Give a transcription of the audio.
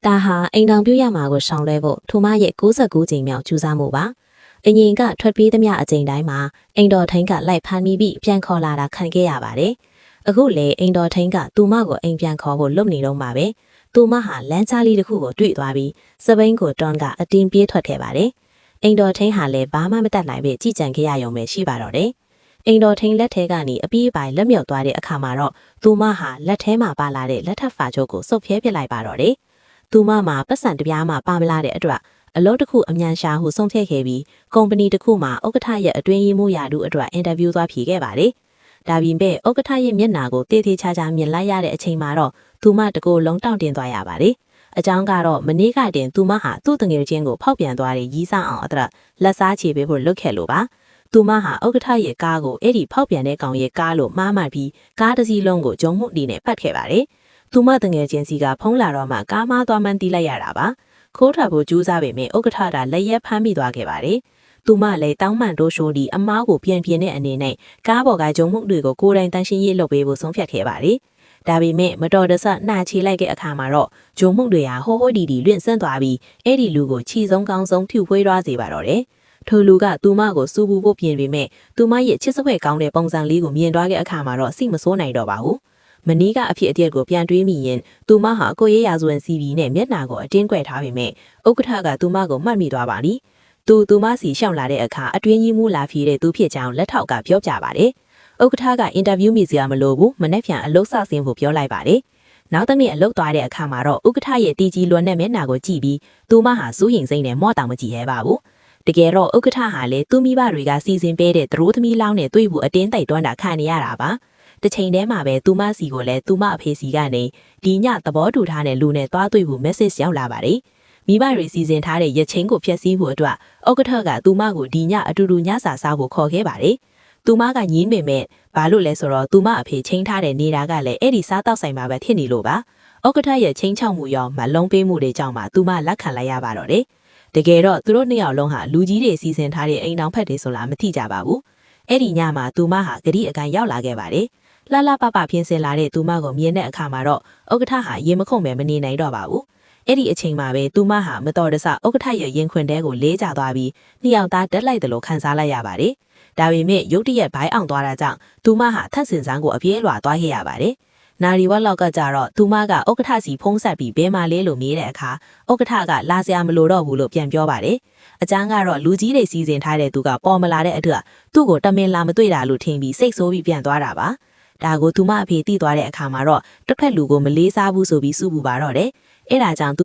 ဒါဟာအိမ်တော်ပြုရမှာကိုရှောင်လွှဲဖို့ထိုမရဲ့69ကြိမ်မြောက်ကြိုးစားမှုပါအရင်ကထွက်ပြေးသမျှအကြိမ်တိုင်းမှာအိမ်တော်ထိန်ကလိုက်ဖမ်းမိပြီးပြန်ခေါ်လာတာခံခဲ့ရပါတယ်အခုလေအိမ်တော်ထိန်ကသူမကိုအိမ်ပြန်ခေါ်ဖို့လုပ်နေတော့မှာပဲသူမဟာလမ်းကြားလေးတစ်ခုကိုတွေ့သွားပြီးစပိန်ကိုတွန်ကအတင်းပြေးထွက်ခဲ့ပါတယ်အိမ်တော်ထိန်ဟာလည်းဘာမှမတတ်နိုင်ပဲကြည်ကြံခဲ့ရရုံပဲရှိပါတော့တယ်အိမ်တော်ထိန်လက်ထဲကနေအပြေးပိုင်လက်မြောက်သွားတဲ့အခါမှာတော့သူမဟာလက်ထဲမှာပါလာတဲ့လက်ထပ်ဖာချုပ်ကိုစုပ်ဖြဲပစ်လိုက်ပါတော့တယ်သူမမှာပတ်စံတပြားမှပါမလာတဲ့အတွက်အလုပ်တစ်ခုအမြန်ရှာဟုဆုံးဖြတ်ခဲ့ပြီးကုမ္ပဏီတစ်ခုမှာဥက္ကဋ္ဌရဲ့အတွင်းရေးမှူးရာထူးအတွက်အင်တာဗျူးသွားဖြေခဲ့ပါတယ်။ဒါပြင်မဲ့ဥက္ကဋ္ဌရဲ့မျက်နှာကိုတေးသေးချာချာမြင်လိုက်ရတဲ့အချိန်မှာတော့သူမတကူလုံးတောင့်တင်သွားရပါတယ်။အကြောင်းကတော့မနေ့ကတင်သူမဟာသူ့တငယ်ချင်းကိုဖောက်ပြန်သွားတဲ့ရီးစားအောင်အတွက်လက်စားချေပေးဖို့လုပ်ခဲ့လို့ပါ။သူမဟာဥက္ကဋ္ဌရဲ့ကားကိုအဲ့ဒီဖောက်ပြန်တဲ့ကောင်ရဲ့ကားလို့မှားမှတ်ပြီးကားတစ်စီးလုံးကိုဂျုံမှုတီနဲ့ပတ်ခဲ့ပါတယ်။သူမတငယ်ချင်းစီကဖုံးလာတော့မှကားမားသွားမှန်းတီးလိုက်ရတာပါ။ခိုးထွက်ဖို့ကြိုးစားပေမဲ့ဥက္ကဋ္ဌကလက်ရက်ဖမ်းမိသွားခဲ့ပါတယ်။သူမလည်းတောင်းမှန်တိုးရှိုးဒီအမားကိုပြန်ပြင်းတဲ့အနေနဲ့ကားပေါ်ကဂျုံမှုတွေကိုကိုယ်တိုင်တန်းရှင်းရေးလုပ်ပေးဖို့ဆုံးဖြတ်ခဲ့ပါတယ်။ဒါပေမဲ့မတော်တဆနှာချေလိုက်တဲ့အခါမှာတော့ဂျုံမှုတွေဟာဟိုးဟိုးဒီဒီလွင့်ဆန်းသွားပြီးအဲ့ဒီလူကိုခြိဆုံးကောင်းဆုံးဖြူဖွေးသွားစေပါတော့တယ်။ထိုလူကသူမကိုစူပူဖို့ပြင်ပေမဲ့သူမရဲ့ချစ်စပွဲကောင်းတဲ့ပုံစံလေးကိုမြင်သွားတဲ့အခါမှာတော့စိတ်မဆိုးနိုင်တော့ပါဘူး။မနီးကအဖြစ်အပျက်ကိုပြန်တွေးမိရင်သူမဟာကိုရဲရာဇဝင်စီဘီနဲ့မျက်နှာကိုအတင်းကွက်ထားပေမဲ့ဥက္ကဋ္ဌကသူမကိုမှတ်မိသွားပါလိသူမစီရှောင်လာတဲ့အခါအတွင်းကြီးမှုလာဖြေတဲ့သူဖြစ်ကြောင်းလက်ထောက်ကပြောပြပါတယ်ဥက္ကဋ္ဌကအင်တာဗျူးမိစရာမလိုဘူးမနေ့ပြန်အလုပ်စဆင်းဖို့ပြောလိုက်ပါတယ်နောက်တစ်နေ့အလုပ်သွားတဲ့အခါမှာတော့ဥက္ကဋ္ဌရဲ့တီကြီးလွန်တဲ့မျက်နှာကိုကြည့်ပြီးသူမဟာစိုးရင်စိမ့်နဲ့မော့တောင်မကြည့်ရဲပါဘူးတကယ်တော့ဥက္ကဋ္ဌဟာလည်းသူမိဘတွေကစီစဉ်ပေးတဲ့သရိုးသမီးလောင်းနဲ့တွေ့ဖို့အတင်းတိုက်တွန်းတာခံနေရတာပါတစ်ချိန်တည်းမှာပဲသူမစီကိုလည်းသူမအဖေစီကနေဒီညသဘောတူထားတဲ့လူနဲ့တွားတွေ့ဖို့ message ရောက်လာပါတယ်မိဘတွေစီစဉ်ထားတဲ့ရချင်းကိုဖျက်ဆီးဖို့အတွက်ဥက္ကဋ္ဌကသူမကိုဒီညအတူတူညစာစားဖို့ခေါ်ခဲ့ပါတယ်သူမကညင်းပေမဲ့ဘာလို့လဲဆိုတော့သူမအဖေချင်းထားတဲ့နေတာကလည်းအဲ့ဒီစားတောက်ဆိုင်မှာပဲဖြစ်နေလို့ပါဥက္ကဋ္ဌရဲ့ချင်းချောက်မှုရောမလုံးပေးမှုတွေကြောင့်မှသူမလက်ခံလိုက်ရပါတော့တယ်တကယ်တော့သူတို့နှစ်ယောက်လုံးဟာလူကြီးတွေစီစဉ်ထားတဲ့အိမ်တောင်ဖက်တွေဆိုလားမသိကြပါဘူးအဲ့ဒီညမှာသူမဟာဂတိအကန်ရောက်လာခဲ့ပါတယ်လှလှပပဖြင်းစင်လာတဲ့သူမကိုမြင်တဲ့အခါမှာတော့ဥက္ကဋ္ဌဟာရေမခုန်ပဲမနေနိုင်တော့ပါဘူးအဲ့ဒီအချိန်မှာပဲသူမဟာမတော်တဆဥက္ကဋ္ဌရဲ့ရင်ခွင်တဲကိုလေးကျသွားပြီးနှစ်ယောက်သားတက်လိုက်တယ်လို့ခန်းစားလိုက်ရပါတယ်ဒါပေမဲ့ရုတ်တရက်ဘိုင်းအောင်သွားတာကြောင့်သူမဟာထက်စင်စန်းကိုအပြေးလွှာသွားခဲ့ရပါတယ်နာရီဝက်လောက်ကကြတော့သူမကဥက္ကဋ္ဌစီဖုံးဆက်ပြီးဘဲမလေးလို့မေးတဲ့အခါဥက္ကဋ္ဌကလာစရာမလိုတော့ဘူးလို့ပြန်ပြောပါတယ်အကျန်းကတော့လူကြီးတွေစီစဉ်ထားတဲ့သူကပေါ်မလာတဲ့အတွက်သူ့ကိုတမင်လာမတွေ့တာလို့ထင်ပြီးစိတ်ဆိုးပြီးပြန်သွားတာပါဒါကိုသူမအဖေသိသွားတဲ့အခါမှာတော့တစ်ဖက်လူကိုမလေးစားဘူးဆိုပြီးစုပူပါတော့တယ်အဲ့ဒါကြောင့်သူ